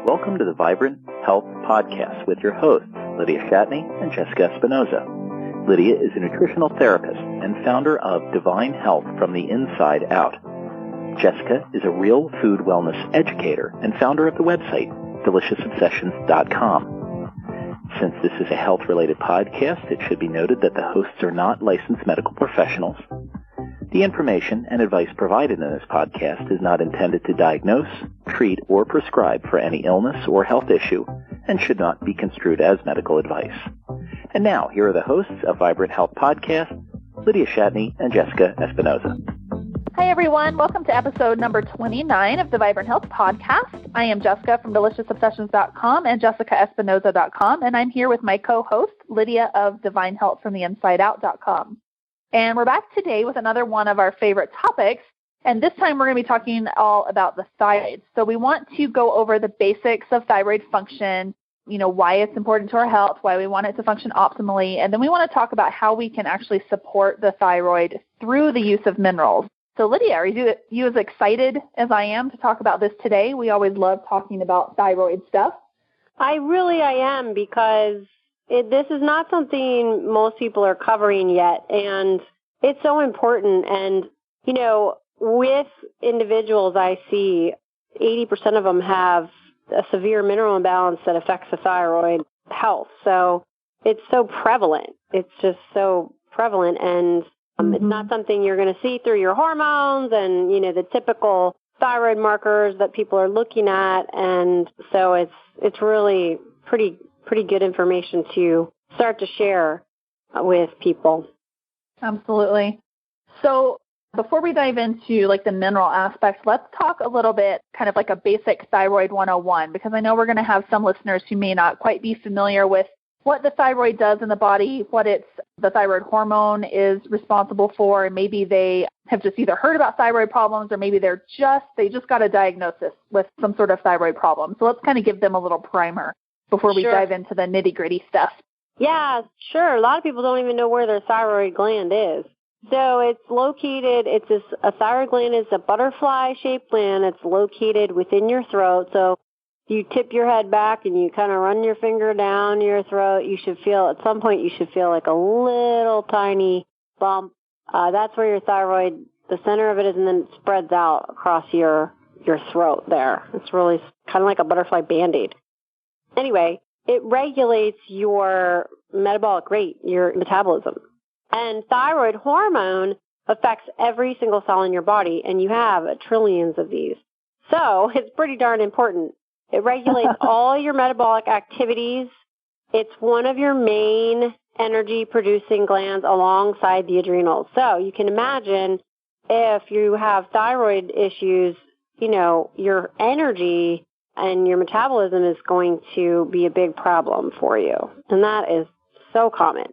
Welcome to the Vibrant Health Podcast with your hosts, Lydia Shatney and Jessica Espinoza. Lydia is a nutritional therapist and founder of Divine Health from the Inside Out. Jessica is a real food wellness educator and founder of the website, DeliciousObsessions.com. Since this is a health-related podcast, it should be noted that the hosts are not licensed medical professionals. The information and advice provided in this podcast is not intended to diagnose, treat, or prescribe for any illness or health issue and should not be construed as medical advice. And now, here are the hosts of Vibrant Health Podcast, Lydia Shatney and Jessica Espinoza. Hi, everyone. Welcome to episode number 29 of the Vibrant Health Podcast. I am Jessica from DeliciousObsessions.com and JessicaEspinoza.com, and I'm here with my co-host, Lydia of Divine Health from the InsideOut.com. And we're back today with another one of our favorite topics, and this time we're going to be talking all about the thyroid. So we want to go over the basics of thyroid function, why it's important to our health, why we want it to function optimally, and then we want to talk about how we can actually support the thyroid through the use of minerals. So Lydia, are you as excited as I am to talk about this today? We always love talking about thyroid stuff. I am, because this is not something most people are covering yet, and it's so important. And, with individuals I see, 80% of them have a severe mineral imbalance that affects the thyroid health. So it's so prevalent. It's just so prevalent, and it's not something you're going to see through your hormones and, the typical thyroid markers that people are looking at. And so it's really pretty good information to start to share with people. Absolutely. So before we dive into the mineral aspects, let's talk a little bit kind of like a basic thyroid 101, because I know we're going to have some listeners who may not quite be familiar with what the thyroid does in the body, what the thyroid hormone is responsible for, and maybe they have just either heard about thyroid problems or maybe they just got a diagnosis with some sort of thyroid problem. So let's kind of give them a little primer before we dive into the nitty-gritty stuff. Yeah, sure. A lot of people don't even know where their thyroid gland is. So it's located, a thyroid gland is a butterfly-shaped gland. It's located within your throat. So you tip your head back and you kind of run your finger down your throat. At some point, you should feel like a little tiny bump. That's where your thyroid, the center of it is, and then it spreads out across your throat there. It's really kind of like a butterfly Band-Aid. Anyway, it regulates your metabolic rate, your metabolism. And thyroid hormone affects every single cell in your body, and you have trillions of these. So it's pretty darn important. It regulates all your metabolic activities. It's one of your main energy-producing glands alongside the adrenals. So you can imagine if you have thyroid issues, your energy and your metabolism is going to be a big problem for you. And that is so common.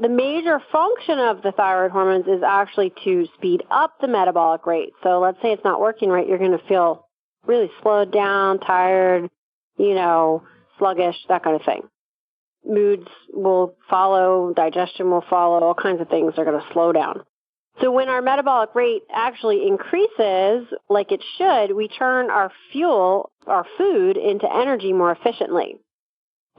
The major function of the thyroid hormones is actually to speed up the metabolic rate. So let's say it's not working right, you're going to feel really slowed down, tired, sluggish, that kind of thing. Moods will follow, digestion will follow, all kinds of things are going to slow down. So when our metabolic rate actually increases, like it should, we turn our food into energy more efficiently.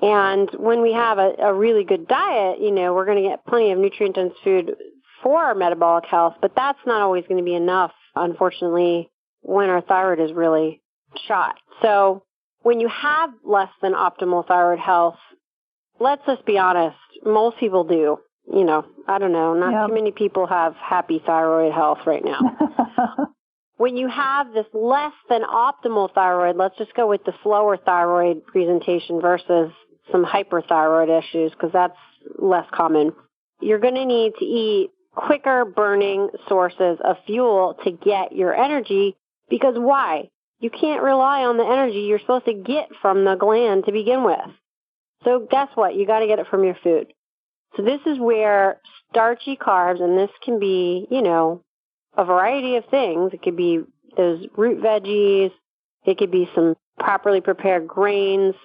And when we have a really good diet, we're going to get plenty of nutrient-dense food for our metabolic health, but that's not always going to be enough, unfortunately, when our thyroid is really shot. So when you have less than optimal thyroid health, let's just be honest, most people do. I don't know, not too many people have happy thyroid health right now. When you have this less than optimal thyroid, let's just go with the slower thyroid presentation versus some hyperthyroid issues, because that's less common. You're going to need to eat quicker burning sources of fuel to get your energy, because why? You can't rely on the energy you're supposed to get from the gland to begin with. So guess what? You got to get it from your food. So this is where starchy carbs, and this can be, a variety of things. It could be those root veggies. It could be some properly prepared grains,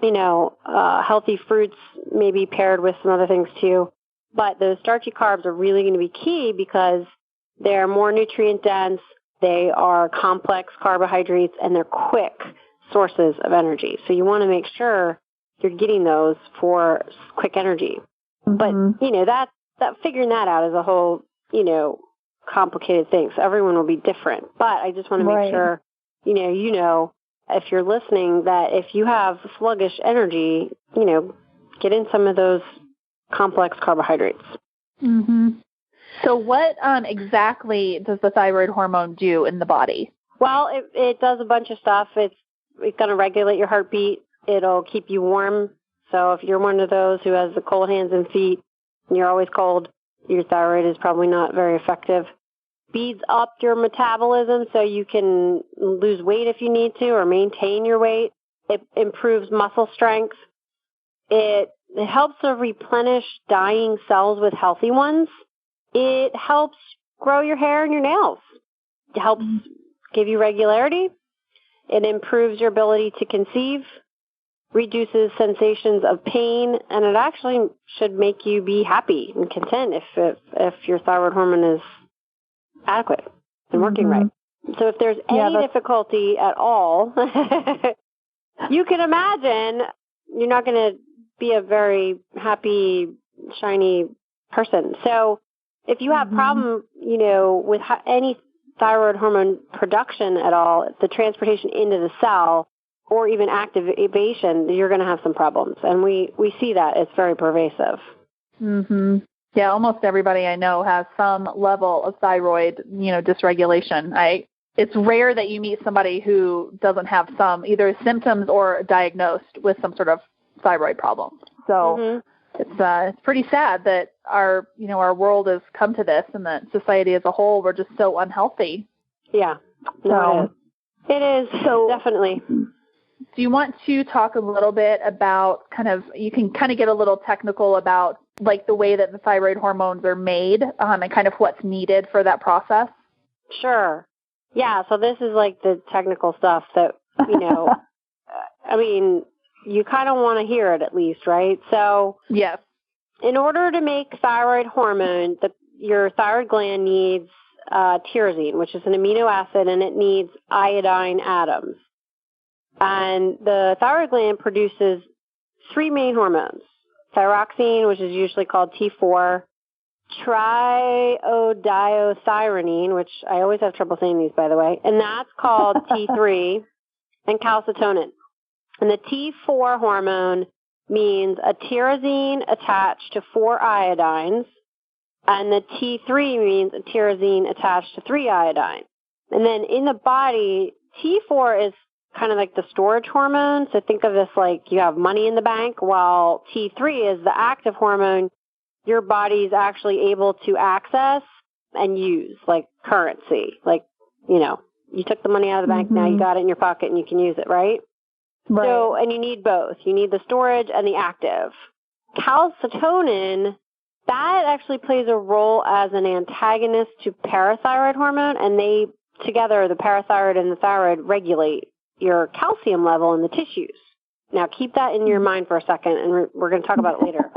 healthy fruits, maybe paired with some other things too. But those starchy carbs are really going to be key because they're more nutrient dense. They are complex carbohydrates and they're quick. sources of energy. So you want to make sure you're getting those for quick energy. But, that figuring that out is a whole, complicated thing. So everyone will be different. But I just want to make sure, if you're listening, that if you have sluggish energy, get in some of those complex carbohydrates. Mm-hmm. So what exactly does the thyroid hormone do in the body? Well, it does a bunch of stuff. It's going to regulate your heartbeat. It'll keep you warm. So if you're one of those who has the cold hands and feet, and you're always cold, your thyroid is probably not very effective. Speeds up your metabolism so you can lose weight if you need to or maintain your weight. It improves muscle strength. It helps to replenish dying cells with healthy ones. It helps grow your hair and your nails. It helps give you regularity. It improves your ability to conceive, reduces sensations of pain, and it actually should make you be happy and content if your thyroid hormone is adequate and working right. So if there's any difficulty at all, you can imagine you're not going to be a very happy, shiny person. So if you have problem, with any thyroid hormone production at all, the transportation into the cell or even activation, you're going to have some problems. And we see that. It's very pervasive. Mm-hmm. Yeah, almost everybody I know has some level of thyroid, dysregulation. It's rare that you meet somebody who doesn't have some either symptoms or diagnosed with some sort of thyroid problem. So it's pretty sad that our world has come to this, and that society as a whole, we're just so unhealthy. Yeah, no, it is. So definitely. Do you want to talk a little bit about you can get a little technical about like the way that the thyroid hormones are made and kind of what's needed for that process? Sure. Yeah, so this is like the technical stuff that, I mean, you kind of want to hear it at least, right? So yes. In order to make thyroid hormone, your thyroid gland needs tyrosine, which is an amino acid, and it needs iodine atoms. And the thyroid gland produces three main hormones: thyroxine, which is usually called T4, triiodothyronine, which I always have trouble saying these, by the way, and that's called T3, and calcitonin. And the T4 hormone means a tyrosine attached to 4 iodines, and the T3 means a tyrosine attached to 3 iodine. And then in the body, T4 is kind of like the storage hormone. So think of this like you have money in the bank, while T3 is the active hormone your body's actually able to access and use, like currency. Like, you took the money out of the bank, now you got it in your pocket and you can use it, right? Right. So, and you need both. You need the storage and the active. Calcitonin, that actually plays a role as an antagonist to parathyroid hormone, and they together, the parathyroid and the thyroid, regulate your calcium level in the tissues. Now, keep that in your mind for a second, and we're going to talk about it later.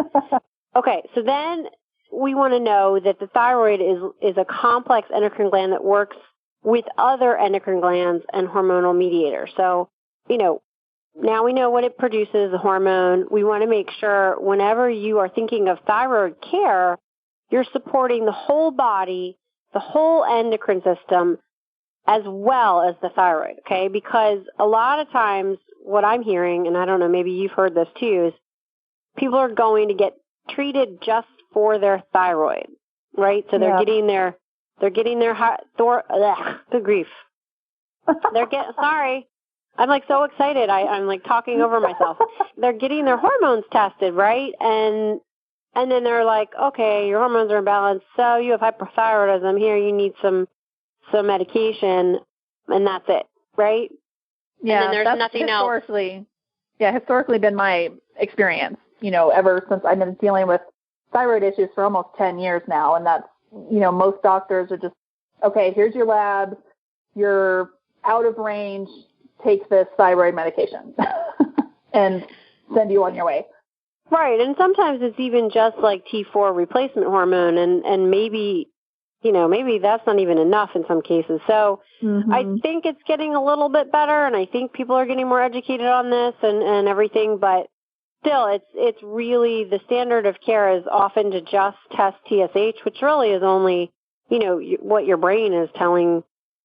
Okay, so then we want to know that the thyroid is a complex endocrine gland that works with other endocrine glands and hormonal mediators. So, now we know what it produces, the hormone. We want to make sure whenever you are thinking of thyroid care, you're supporting the whole body, the whole endocrine system, as well as the thyroid, okay? Because a lot of times what I'm hearing, and I don't know, maybe you've heard this too, is people are going to get treated just for their thyroid, right? So they're getting their good grief. Sorry. I'm like so excited. I'm like talking over myself. They're getting their hormones tested, right? And then they're like, okay, your hormones are imbalanced, so you have hyperthyroidism. Here, you need some medication, and that's it, right? Yeah, and then there's nothing else. Historically been my experience, ever since I've been dealing with thyroid issues for almost 10 years now. And that's, most doctors are just, okay, here's your lab. You're out of range. Take this thyroid medication and send you on your way. Right. And sometimes it's even just like T4 replacement hormone. And maybe maybe that's not even enough in some cases. So I think it's getting a little bit better, and I think people are getting more educated on this and everything, but still, it's really the standard of care is often to just test TSH, which really is only, what your brain is telling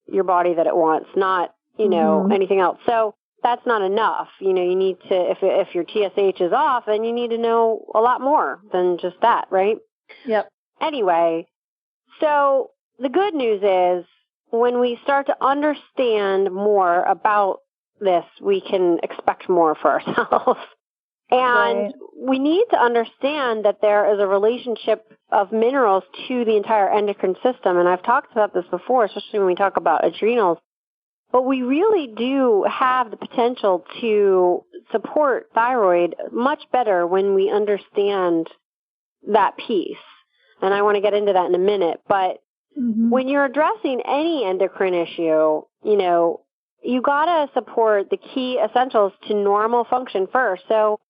your body that it wants, not, anything else. So that's not enough. You need to, if your TSH is off, then you need to know a lot more than just that, right? Yep. Anyway, so the good news is when we start to understand more about this, we can expect more for ourselves. And we need to understand that there is a relationship of minerals to the entire endocrine system. And I've talked about this before, especially when we talk about adrenals. But we really do have the potential to support thyroid much better when we understand that piece. And I want to get into that in a minute. But when you're addressing any endocrine issue, you got to support the key essentials to normal function first. So,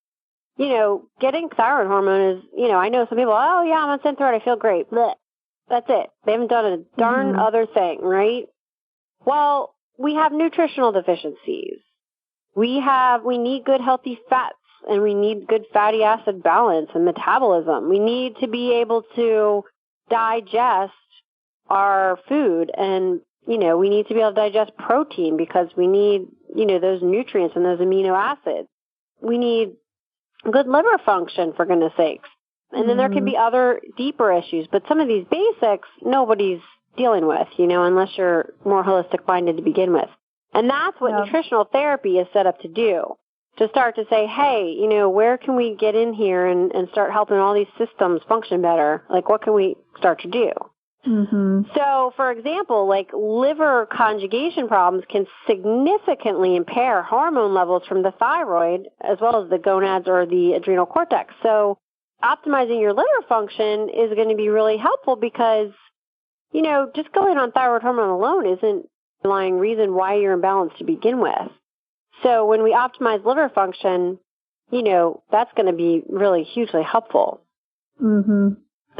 getting thyroid hormone is, I know some people, oh, yeah, I'm on Synthroid, I feel great. Blech. That's it. They haven't done a darn other thing, right? Well, we have nutritional deficiencies. We need good healthy fats, and we need good fatty acid balance and metabolism. We need to be able to digest our food, and, we need to be able to digest protein because we need, those nutrients and those amino acids. We need good liver function, for goodness sakes. And then there can be other deeper issues. But some of these basics, nobody's dealing with, unless you're more holistic minded to begin with. And that's what nutritional therapy is set up to do, to start to say, hey, where can we get in here and start helping all these systems function better? Like, what can we start to do? So, for example, like liver conjugation problems can significantly impair hormone levels from the thyroid as well as the gonads or the adrenal cortex. So optimizing your liver function is going to be really helpful because, just going on thyroid hormone alone isn't the underlying reason why you're imbalanced to begin with. So when we optimize liver function, that's going to be really hugely helpful.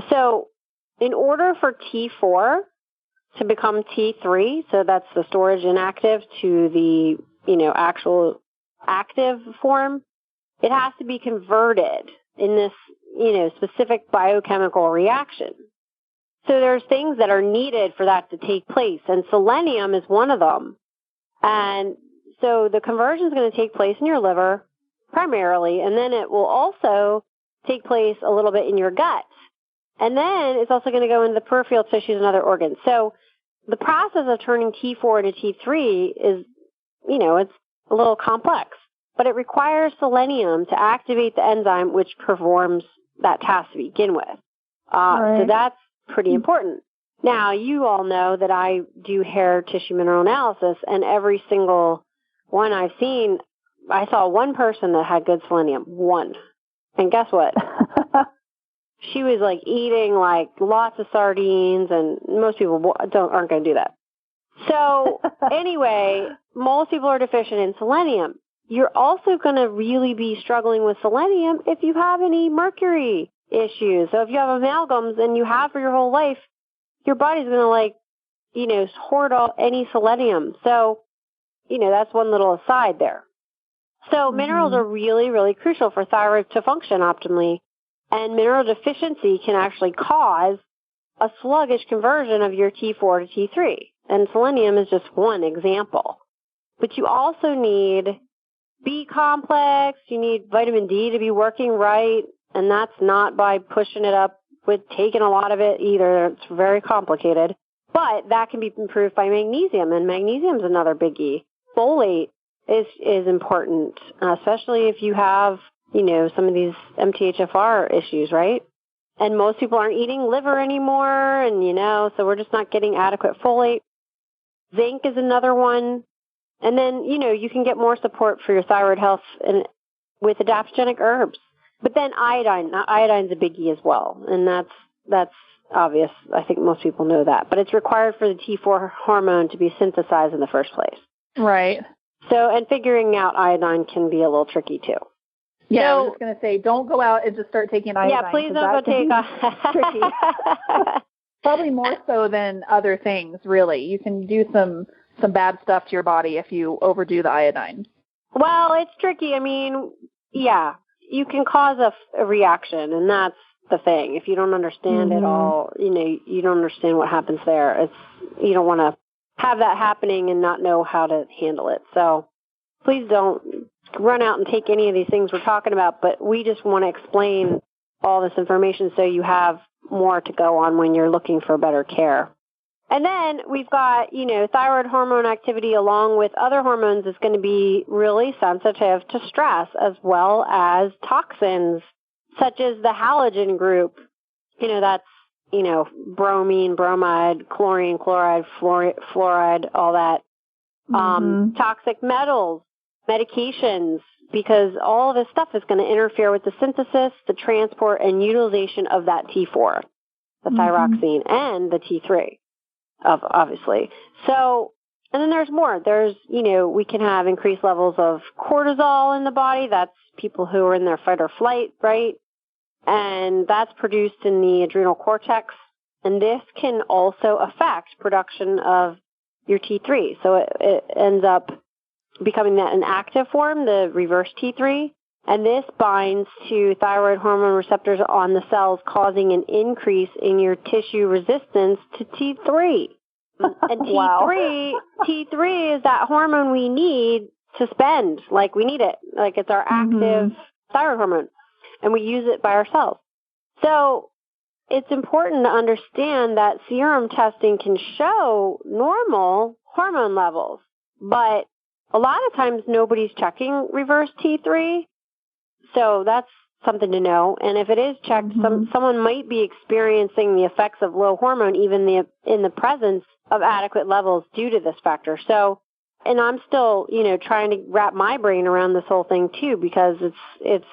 So in order for T4 to become T3, so that's the storage inactive to the, actual active form, it has to be converted in this, specific biochemical reaction. So there's things that are needed for that to take place, and selenium is one of them. And so the conversion is going to take place in your liver primarily, and then it will also take place a little bit in your gut. And then it's also going to go into the peripheral tissues and other organs. So the process of turning T4 into T3 is, it's a little complex, but it requires selenium to activate the enzyme which performs that task to begin with. So that's pretty important. Now, you all know that I do hair tissue mineral analysis, and every single one I've seen, I saw one person that had good selenium. One. And guess what? She was like eating like lots of sardines, and most people aren't going to do that. So anyway, most people are deficient in selenium. You're also going to really be struggling with selenium if you have any mercury issues. So if you have amalgams and you have for your whole life, your body's going to hoard any selenium. So, that's one little aside there. So minerals are really, really crucial for thyroid to function optimally. And mineral deficiency can actually cause a sluggish conversion of your T4 to T3. And selenium is just one example. But you also need B complex, you need vitamin D to be working right, and that's not by pushing it up with taking a lot of it either. It's very complicated. But that can be improved by magnesium, and magnesium is another biggie. Folate is important, especially if you have some of these MTHFR issues, right? And most people aren't eating liver anymore, and, so we're just not getting adequate folate. Zinc is another one. And then, you can get more support for your thyroid health with adaptogenic herbs. But then iodine's a biggie as well, and that's obvious. I think most people know that. But it's required for the T4 hormone to be synthesized in the first place. Right. So, and figuring out iodine can be a little tricky, too. Yeah, I was just going to say, don't go out and just start taking iodine. Yeah, please don't go take tricky. Probably more so than other things, really. You can do some bad stuff to your body if you overdo the iodine. Well, it's tricky. I mean, yeah, you can cause a reaction, and that's the thing. If you don't understand it all, you don't understand what happens there. You don't want to have that happening and not know how to handle it. So please don't run out and take any of these things we're talking about, but we just want to explain all this information so you have more to go on when you're looking for better care. And then we've got, thyroid hormone activity along with other hormones is going to be really sensitive to stress as well as toxins such as the halogen group. That's, bromine, bromide, chlorine, chloride, fluoride, all that. Toxic metals, medications, because all of this stuff is going to interfere with the synthesis, the transport, and utilization of that T4, the thyroxine, and the T3. Obviously. So, and then there's more. There's, we can have increased levels of cortisol in the body. That's people who are in their fight or flight, right? And that's produced in the adrenal cortex. And this can also affect production of your T3. So it ends up becoming an active form, the reverse T3. And this binds to thyroid hormone receptors on the cells, causing an increase in your tissue resistance to T3. And T3 is that hormone we need to spend, like we need it, like it's our active thyroid hormone, and we use it by ourselves. So it's important to understand that serum testing can show normal hormone levels, but a lot of times nobody's checking reverse T3. So that's something to know. And if it is checked, someone might be experiencing the effects of low hormone even in the presence of adequate levels due to this factor. So, and I'm still, trying to wrap my brain around this whole thing too, because it's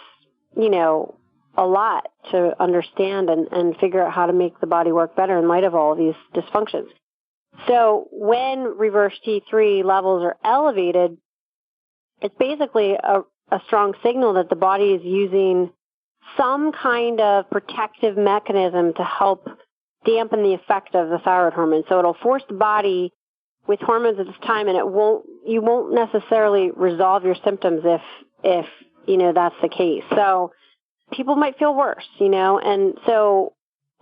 a lot to understand and figure out how to make the body work better in light of all of these dysfunctions. So when reverse T3 levels are elevated, it's basically a strong signal that the body is using some kind of protective mechanism to help dampen the effect of the thyroid hormone. So it'll force the body with hormones at this time, and you won't necessarily resolve your symptoms if that's the case. So people might feel worse, and so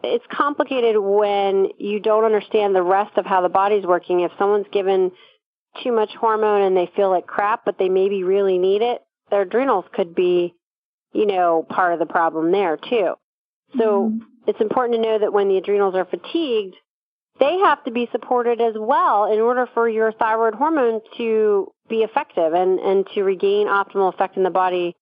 it's complicated when you don't understand the rest of how the body's working. If someone's given too much hormone and they feel like crap, but they maybe really need it, their adrenals could be, part of the problem there too. So it's important to know that when the adrenals are fatigued, they have to be supported as well in order for your thyroid hormone to be effective and to regain optimal effect in the body,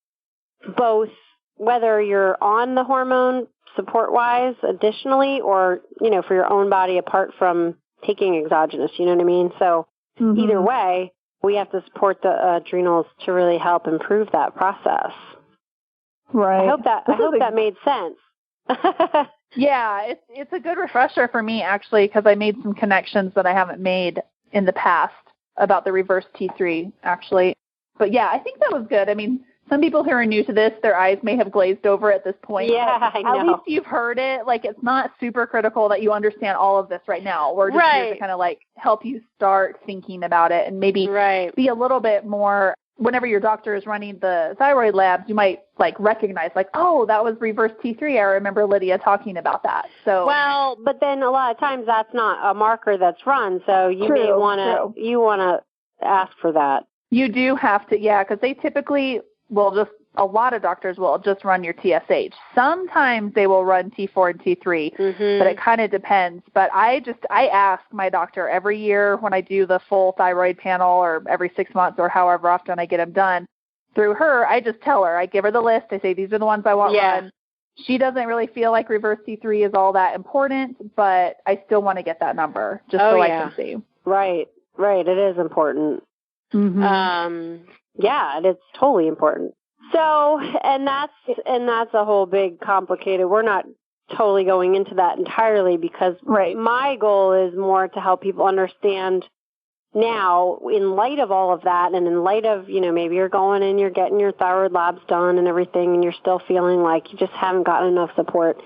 both whether you're on the hormone support-wise additionally or, for your own body apart from taking exogenous, you know what I mean? So either way, we have to support the adrenals to really help improve that process. Right. I hope that made sense. Yeah, it's a good refresher for me, actually, because I made some connections that I haven't made in the past about the reverse T3, actually. But yeah, I think that was good. I mean, some people who are new to this, their eyes may have glazed over at this point. Yeah, I know. At least you've heard it. Like, it's not super critical that you understand all of this right now. We're just here to kind of, help you start thinking about it and maybe be a little bit more, whenever your doctor is running the thyroid labs, you might, recognize, oh, that was reverse T3. I remember Lydia talking about that. So well, but then a lot of times that's not a marker that's run, so you may want to ask for that. You do have to, because they typically will a lot of doctors will just run your TSH. Sometimes they will run T4 and T3, but it kind of depends. But I ask my doctor every year when I do the full thyroid panel, or every 6 months, or however often I get them done. Through her, I just tell her, I give her the list. I say, these are the ones I want run. She doesn't really feel like reverse T3 is all that important, but I still want to get that number just I can see. Right. It is important. It's totally important. So, and that's a whole big complicated, we're not totally going into that entirely because my goal is more to help people understand now in light of all of that and in light of, maybe you're going and you're getting your thyroid labs done and everything and you're still feeling like you just haven't gotten enough support.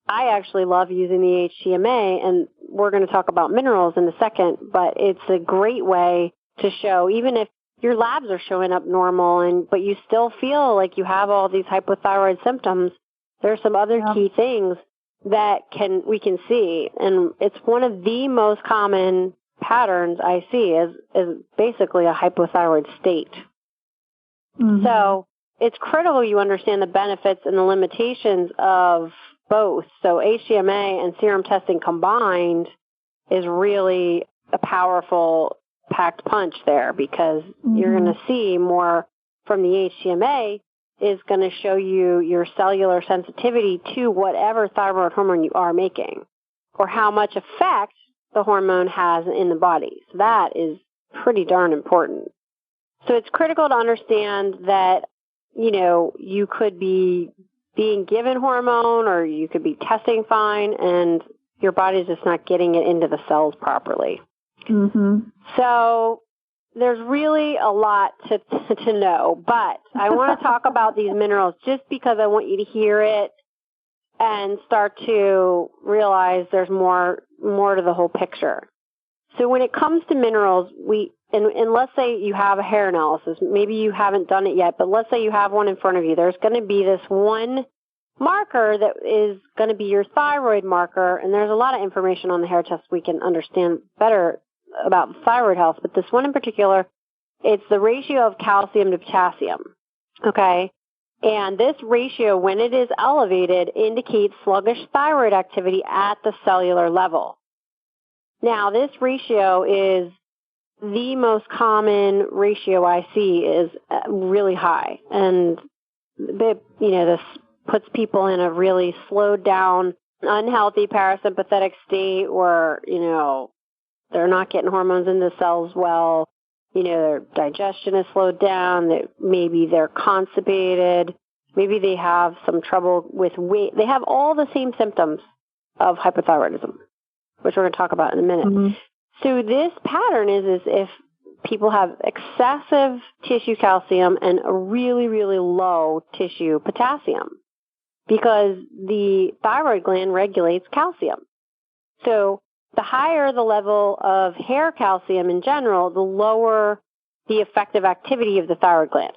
I actually love using the HTMA, and we're going to talk about minerals in a second, but it's a great way to show, even if your labs are showing up normal, but you still feel like you have all these hypothyroid symptoms, there's some other key things that we can see. And it's one of the most common patterns I see is basically a hypothyroid state. Mm-hmm. So it's critical you understand the benefits and the limitations of both. So HTMA and serum testing combined is really a powerful packed punch there, because you're going to see more from the HTMA is going to show you your cellular sensitivity to whatever thyroid hormone you are making, or how much effect the hormone has in the body. So that is pretty darn important. So it's critical to understand that, you could be being given hormone, or you could be testing fine, and your body's just not getting it into the cells properly. Mm-hmm. So there's really a lot to know, but I want to talk about these minerals just because I want you to hear it and start to realize there's more to the whole picture. So when it comes to minerals, and let's say you have a hair analysis, maybe you haven't done it yet, but let's say you have one in front of you. There's going to be this one marker that is going to be your thyroid marker, and there's a lot of information on the hair test we can understand better about thyroid health, but this one in particular, it's the ratio of calcium to potassium, okay? And this ratio, when it is elevated, indicates sluggish thyroid activity at the cellular level. Now, this ratio is the most common ratio I see is really high, and this puts people in a really slowed down, unhealthy parasympathetic state where, they're not getting hormones in the cells well, their digestion is slowed down, maybe they're constipated, maybe they have some trouble with weight. They have all the same symptoms of hypothyroidism, which we're going to talk about in a minute. Mm-hmm. So this pattern is if people have excessive tissue calcium and a really, really low tissue potassium, because the thyroid gland regulates calcium. So the higher the level of hair calcium in general, the lower the effective activity of the thyroid gland.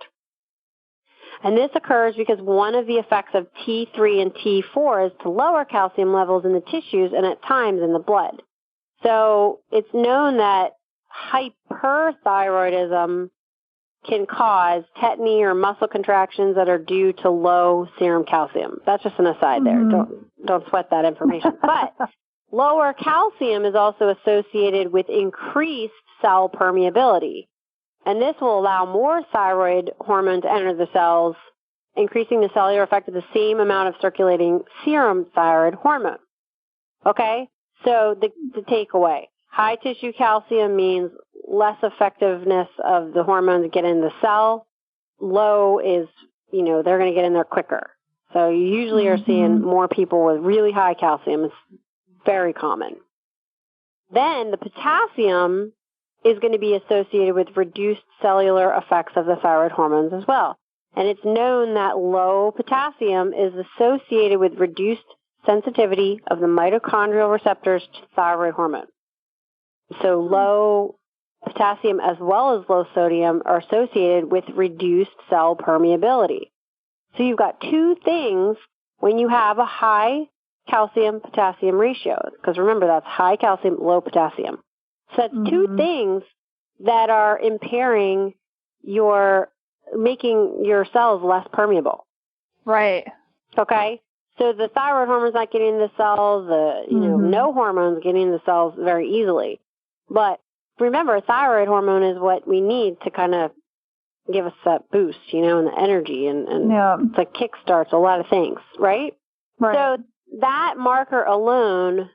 And this occurs because one of the effects of T3 and T4 is to lower calcium levels in the tissues and at times in the blood. So it's known that hyperthyroidism can cause tetany or muscle contractions that are due to low serum calcium. That's just an aside there. Don't sweat that information. But lower calcium is also associated with increased cell permeability. And this will allow more thyroid hormone to enter the cells, increasing the cellular effect of the same amount of circulating serum thyroid hormone. Okay? So the takeaway, high tissue calcium means less effectiveness of the hormones to get in the cell. Low is, they're going to get in there quicker. So you usually are seeing more people with really high calcium. It's very common. Then the potassium is going to be associated with reduced cellular effects of the thyroid hormones as well. And it's known that low potassium is associated with reduced sensitivity of the mitochondrial receptors to thyroid hormone. So low potassium as well as low sodium are associated with reduced cell permeability. So you've got two things when you have a high calcium-potassium ratio, because remember, that's high calcium, low potassium. So that's two things that are impairing making your cells less permeable. Right. Okay? So the thyroid hormone's not getting in the cells, no hormones getting in the cells very easily. But remember, thyroid hormone is what we need to kind of give us that boost, and the energy, and it's like kickstarts a lot of things, right? Right. So that marker alone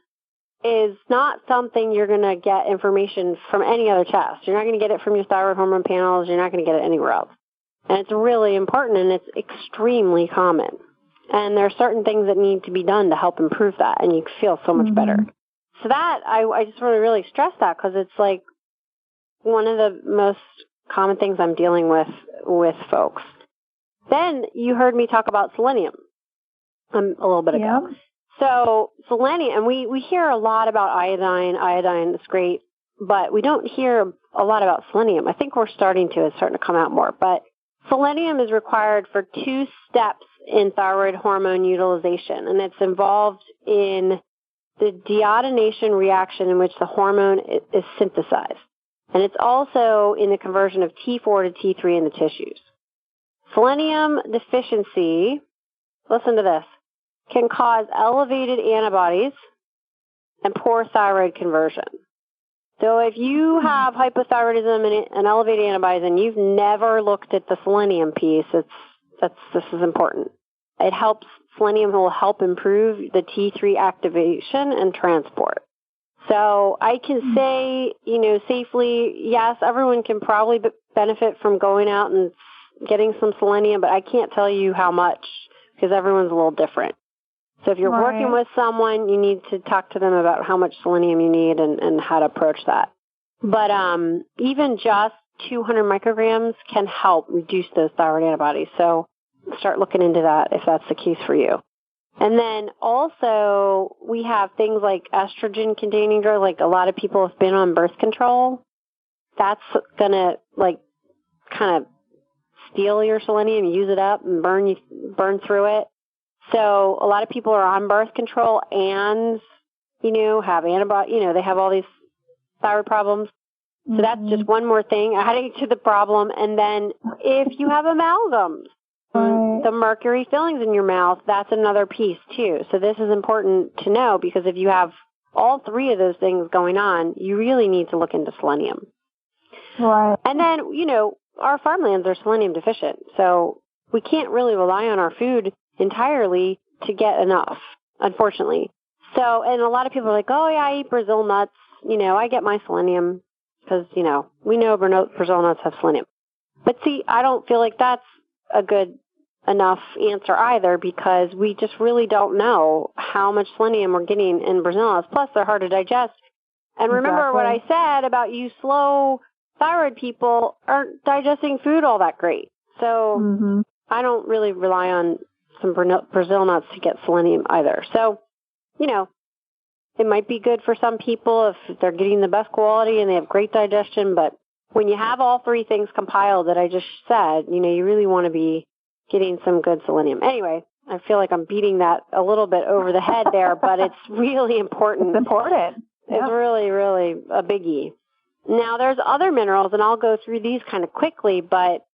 is not something you're going to get information from any other test. You're not going to get it from your thyroid hormone panels. You're not going to get it anywhere else. And it's really important, and it's extremely common. And there are certain things that need to be done to help improve that, and you feel so much better. So that, I just want to really stress that, because it's like one of the most common things I'm dealing with folks. Then you heard me talk about selenium a little bit ago. So selenium, and we hear a lot about iodine. Iodine is great, but we don't hear a lot about selenium. I think we're starting to. It's starting to come out more. But selenium is required for 2 steps in thyroid hormone utilization, and it's involved in the deiodination reaction in which the hormone is synthesized. And it's also in the conversion of T4 to T3 in the tissues. Selenium deficiency, listen to this, can cause elevated antibodies and poor thyroid conversion. So if you have hypothyroidism and elevated antibodies and you've never looked at the selenium piece, this is important. It helps, selenium will help improve the T3 activation and transport. So I can say, safely, yes, everyone can probably benefit from going out and getting some selenium, but I can't tell you how much because everyone's a little different. So if you're working with someone, you need to talk to them about how much selenium you need and how to approach that. But even just 200 micrograms can help reduce those thyroid antibodies. So start looking into that if that's the case for you. And then also we have things like estrogen-containing drugs. Like a lot of people have been on birth control. That's going to kind of steal your selenium, use it up, and burn through it. So a lot of people are on birth control and, have they have all these thyroid problems. So that's just one more thing adding to the problem. And then if you have amalgams, the mercury fillings in your mouth, that's another piece too. So this is important to know because if you have all 3 of those things going on, you really need to look into selenium. Right. And then, our farmlands are selenium deficient. So we can't really rely on our food entirely to get enough, unfortunately. So, and a lot of people are like, oh yeah, I eat Brazil nuts. I get my selenium because, we know Brazil nuts have selenium. But see, I don't feel like that's a good enough answer either because we just really don't know how much selenium we're getting in Brazil nuts. Plus, they're hard to digest. And remember what I said about you slow thyroid people aren't digesting food all that great. So I don't really rely on some Brazil nuts to get selenium either. So, it might be good for some people if they're getting the best quality and they have great digestion. But when you have all 3 things compiled that I just said, you really want to be getting some good selenium. Anyway, I feel like I'm beating that a little bit over the head there, but it's really important. It's important. It's really, really a biggie. Now, there's other minerals, and I'll go through these kind of quickly, but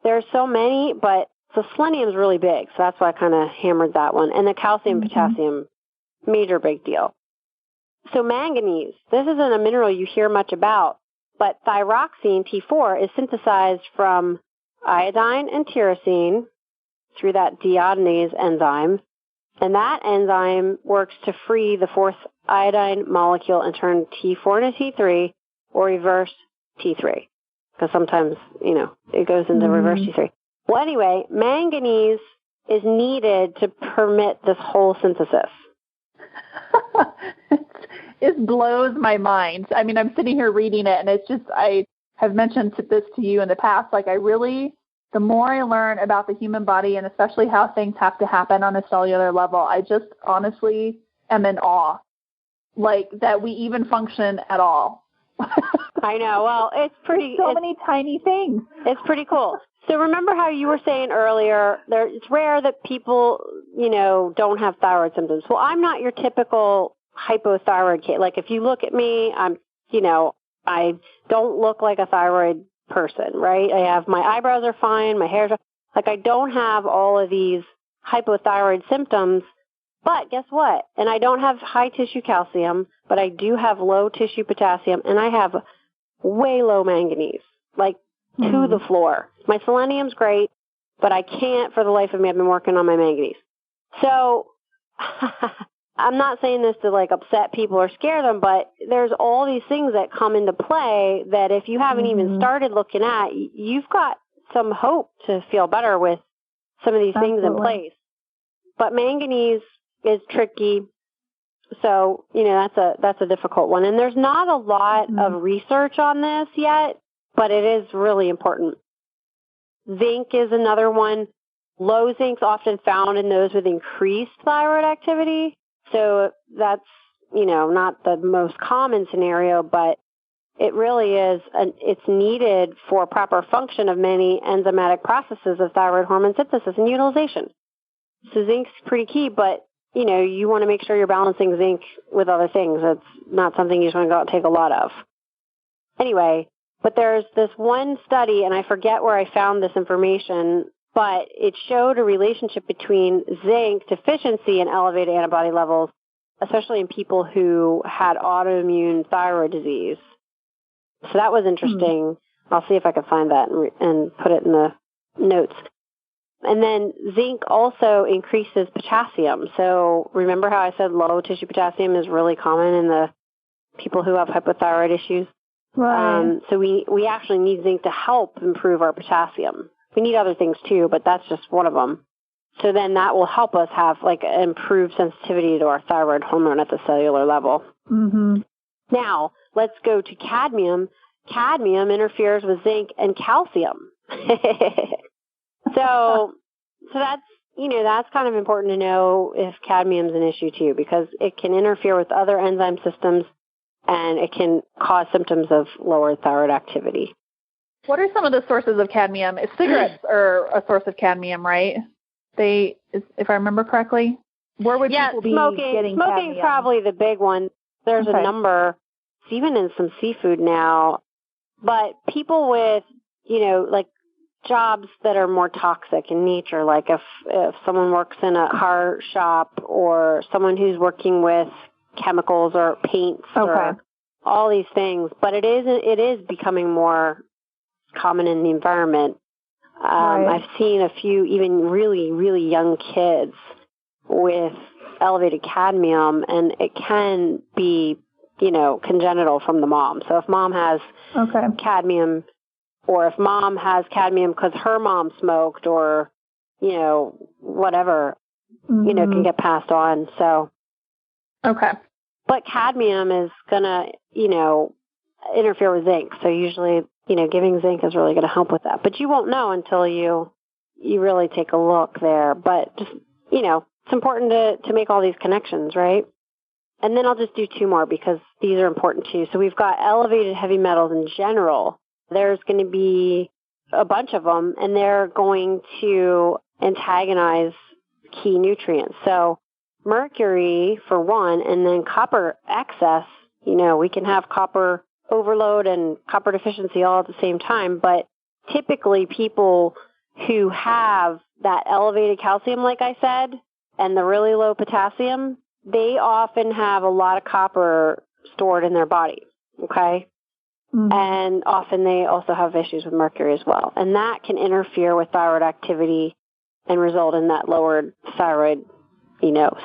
there's so many, but the selenium is really big, so that's why I kind of hammered that one. And the calcium, potassium, major big deal. So manganese, this isn't a mineral you hear much about, but thyroxine, T4, is synthesized from iodine and tyrosine through that deiodinase enzyme, and that enzyme works to free the 4th iodine molecule and turn T4 into T3 or reverse T3, because sometimes, it goes into reverse T3. Well, anyway, manganese is needed to permit this whole synthesis. It blows my mind. I mean, I'm sitting here reading it, and it's just, I have mentioned this to you in the past, the more I learn about the human body and especially how things have to happen on a cellular level, I just honestly am in awe, that we even function at all. I know. Well, it's pretty. So many tiny things. It's pretty cool. So remember how you were saying earlier, it's rare that people, don't have thyroid symptoms. Well, I'm not your typical hypothyroid kid. Like if you look at me, I don't look like a thyroid person, right? My eyebrows are fine, my hair's I don't have all of these hypothyroid symptoms. But guess what? And I don't have high tissue calcium, but I do have low tissue potassium, and I have way low manganese, to the floor. My selenium's great, but I can't for the life of me. I've been working on my manganese. So I'm not saying this to upset people or scare them, but there's all these things that come into play that if you haven't even started looking at, you've got some hope to feel better with some of these things in place. But manganese is tricky. So, that's a difficult one. And there's not a lot of research on this yet, but it is really important. Zinc is another one. Low zinc's often found in those with increased thyroid activity. So that's, not the most common scenario, but it really is, it's needed for proper function of many enzymatic processes of thyroid hormone synthesis and utilization. So zinc's pretty key, but, you want to make sure you're balancing zinc with other things. It's not something you just want to go out and take a lot of. Anyway, but there's this one study, and I forget where I found this information, but it showed a relationship between zinc deficiency and elevated antibody levels, especially in people who had autoimmune thyroid disease. So that was interesting. I'll see if I can find that and put it in the notes. And then zinc also increases potassium. So remember how I said low tissue potassium is really common in the people who have hypothyroid issues? Right. So we actually need zinc to help improve our potassium. We need other things too, but that's just one of them. So then that will help us have like improved sensitivity to our thyroid hormone at the cellular level. Mm-hmm. Now, let's go to cadmium. Cadmium interferes with zinc and calcium. So that's, that's kind of important to know if cadmium's an issue too, because it can interfere with other enzyme systems and it can cause symptoms of lower thyroid activity. What are some of the sources of cadmium? Cigarettes are a source of cadmium, right? If I remember correctly, where would people be getting cadmium? Smoking's probably the big one. There's a number, it's even in some seafood now. But people with, like jobs that are more toxic in nature, like if someone works in a car shop or someone who's working with chemicals or paints or all these things. But it is becoming more common in the environment. I've seen a few even really, really young kids with elevated cadmium, and it can be, congenital from the mom. So if mom has cadmium, or if mom has cadmium because her mom smoked, or, whatever, can get passed on. So, but cadmium is going to, interfere with zinc. So usually, giving zinc is really going to help with that. But you won't know until you really take a look there. But just, it's important to make all these connections, right? And then I'll just do two more because these are important too. So we've got elevated heavy metals in general. There's going to be a bunch of them, and they're going to antagonize key nutrients. So mercury, for one, and then copper excess. We can have copper overload and copper deficiency all at the same time, but typically people who have that elevated calcium, like I said, and the really low potassium, they often have a lot of copper stored in their body, okay? Mm-hmm. And often they also have issues with mercury as well. And that can interfere with thyroid activity and result in that lowered thyroid,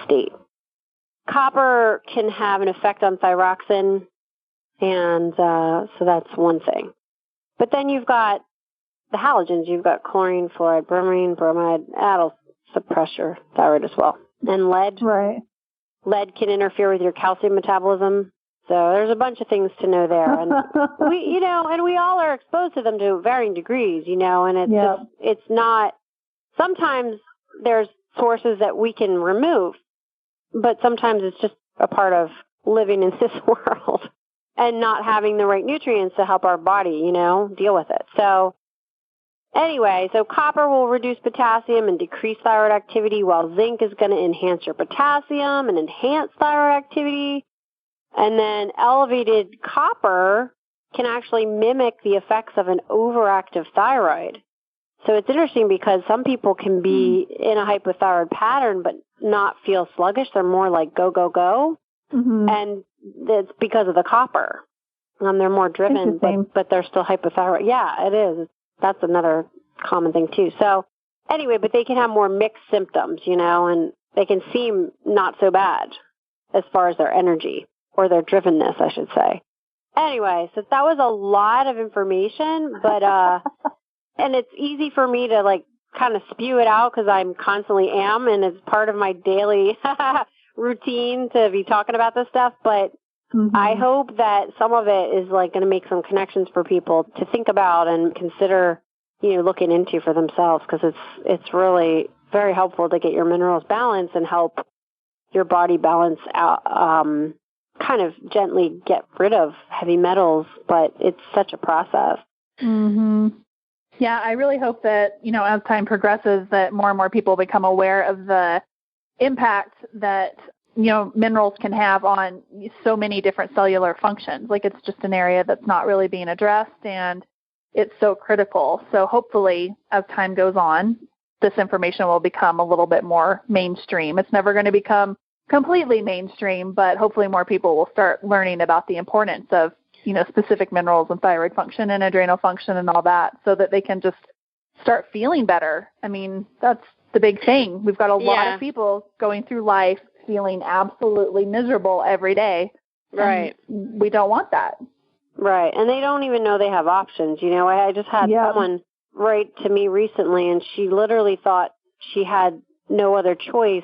state. Copper can have an effect on thyroxine, and so that's one thing. But then you've got the halogens. You've got chlorine, fluoride, bromide. That'll suppress your thyroid as well. And lead. Right. Lead can interfere with your calcium metabolism. So there's a bunch of things to know there. And we all are exposed to them to varying degrees, and it's just, it's not, sometimes there's sources that we can remove, but sometimes it's just a part of living in this world and not having the right nutrients to help our body, deal with it. So anyway, so copper will reduce potassium and decrease thyroid activity, while zinc is going to enhance your potassium and enhance thyroid activity. And then elevated copper can actually mimic the effects of an overactive thyroid. So it's interesting because some people can be in a hypothyroid pattern but not feel sluggish. They're more like go, go, go. Mm-hmm. And it's because of the copper. They're more driven, but they're still hypothyroid. Yeah, it is. That's another common thing too. So anyway, but they can have more mixed symptoms, and they can seem not so bad as far as their energy or their drivenness, I should say. Anyway, so that was a lot of information, but and it's easy for me to kind of spew it out because I'm constantly am, and it's part of my daily routine to be talking about this stuff. But I hope that some of it is going to make some connections for people to think about and consider, looking into for themselves, because it's really very helpful to get your minerals balanced and help, your body balance out, kind of gently get rid of heavy metals, but it's such a process. Mm-hmm. Yeah, I really hope that, as time progresses, that more and more people become aware of the impact that, minerals can have on so many different cellular functions. Like, it's just an area that's not really being addressed, and it's so critical. So hopefully, as time goes on, this information will become a little bit more mainstream. It's never going to become completely mainstream, but hopefully more people will start learning about the importance of, specific minerals and thyroid function and adrenal function and all that, so that they can just start feeling better. I mean, that's the big thing. We've got a lot of people going through life feeling absolutely miserable every day. Right. We don't want that. Right. And they don't even know they have options. I just had someone write to me recently, and she literally thought she had no other choice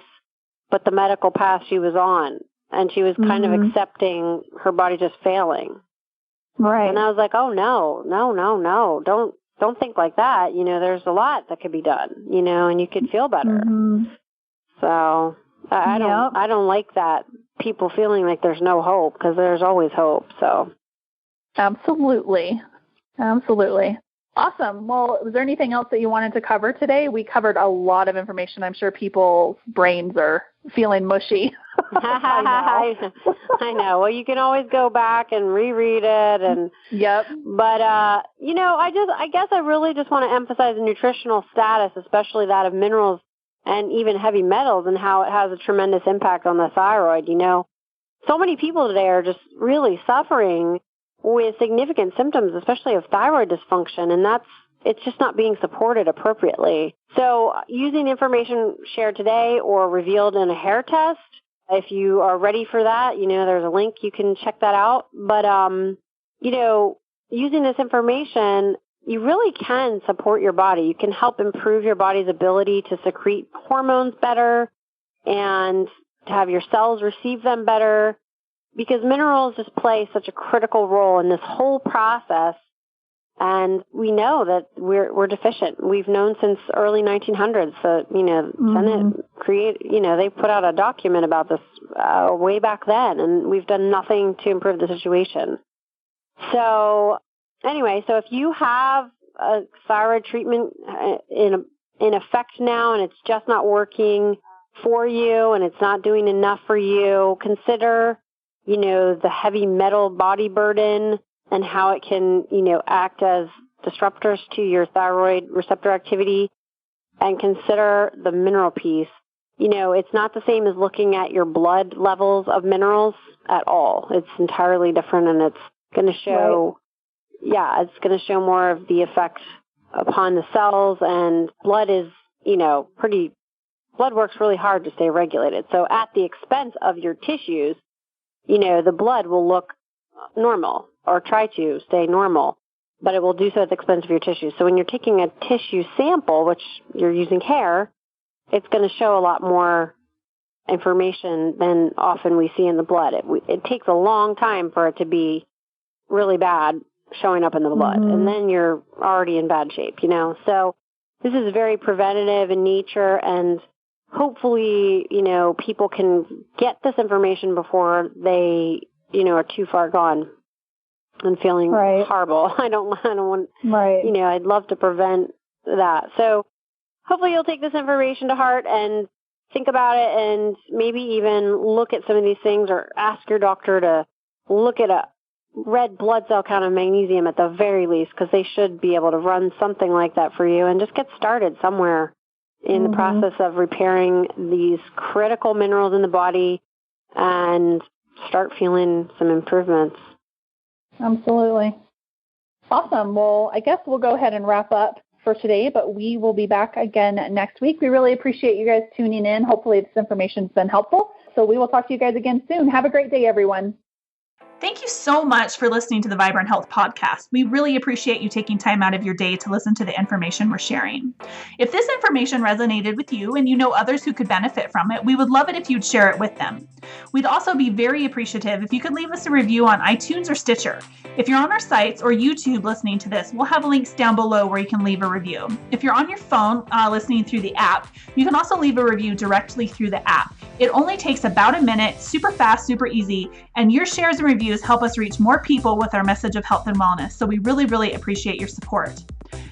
but the medical path she was on. And she was kind of accepting her body just failing. Right. And I was like, oh, no. Don't think like that. There's a lot that could be done, and you could feel better. Mm-hmm. So I don't like that, people feeling like there's no hope, because there's always hope. So Absolutely. Awesome. Well, was there anything else that you wanted to cover today? We covered a lot of information. I'm sure people's brains are feeling mushy. I know. Well, you can always go back and reread it. And But, I guess I really just want to emphasize the nutritional status, especially that of minerals and even heavy metals, and how it has a tremendous impact on the thyroid. So many people today are just really suffering with significant symptoms, especially of thyroid dysfunction, and it's just not being supported appropriately. So using information shared today or revealed in a hair test, if you are ready for that, there's a link, you can check that out. But, using this information, you really can support your body. You can help improve your body's ability to secrete hormones better and to have your cells receive them better, because minerals just play such a critical role in this whole process. And we know that we're deficient. We've known since early 1900s. So, Senate they put out a document about this way back then, and we've done nothing to improve the situation. So anyway, so if you have a thyroid treatment in effect now, and it's just not working for you, and it's not doing enough for you, consider the heavy metal body burden and how it can, act as disruptors to your thyroid receptor activity, and consider the mineral piece. It's not the same as looking at your blood levels of minerals at all. It's entirely different, and it's going to show, it's going to show more of the effect upon the cells, and blood is, blood works really hard to stay regulated. So at the expense of your tissues, the blood will look normal or try to stay normal, but it will do so at the expense of your tissues. So when you're taking a tissue sample, which you're using hair, it's going to show a lot more information than often we see in the blood. It takes a long time for it to be really bad showing up in the blood, and then you're already in bad shape, So this is very preventative in nature, and hopefully, people can get this information before they, are too far gone and feeling horrible. I don't want, I'd love to prevent that. So hopefully you'll take this information to heart and think about it, and maybe even look at some of these things, or ask your doctor to look at a red blood cell count of magnesium at the very least, because they should be able to run something like that for you, and just get started somewhere in the process of repairing these critical minerals in the body and start feeling some improvements. Absolutely. Awesome. Well, I guess we'll go ahead and wrap up for today, but we will be back again next week. We really appreciate you guys tuning in. Hopefully this information's been helpful. So we will talk to you guys again soon. Have a great day, everyone. Thank you so much for listening to the Vibrant Health Podcast. We really appreciate you taking time out of your day to listen to the information we're sharing. If this information resonated with you and you know others who could benefit from it, we would love it if you'd share it with them. We'd also be very appreciative if you could leave us a review on iTunes or Stitcher. If you're on our sites or YouTube listening to this, we'll have links down below where you can leave a review. If you're on your phone listening through the app, you can also leave a review directly through the app. It only takes about a minute, super fast, super easy, and your shares and reviews help us reach more people with our message of health and wellness. So we really, really appreciate your support.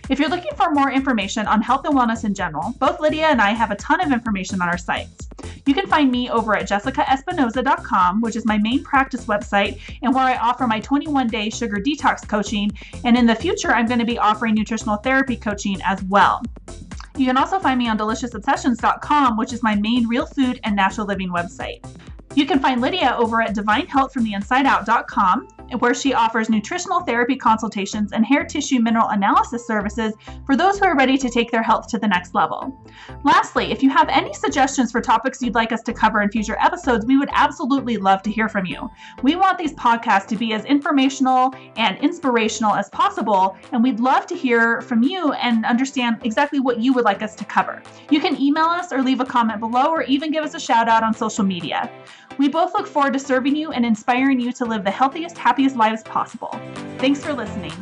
If you're looking for more information on health and wellness in general, both Lydia and I have a ton of information on our sites. You can find me over at jessicaespinoza.com, which is my main practice website and where I offer my 21-day sugar detox coaching. And in the future, I'm going to be offering nutritional therapy coaching as well. You can also find me on deliciousobsessions.com, which is my main real food and natural living website. You can find Lydia over at divinehealthfromtheinsideout.com, where she offers nutritional therapy consultations and hair tissue mineral analysis services for those who are ready to take their health to the next level. Lastly, if you have any suggestions for topics you'd like us to cover in future episodes, we would absolutely love to hear from you. We want these podcasts to be as informational and inspirational as possible, and we'd love to hear from you and understand exactly what you would like us to cover. You can email us or leave a comment below or even give us a shout out on social media. We both look forward to serving you and inspiring you to live the healthiest, happiest lives possible. Thanks for listening.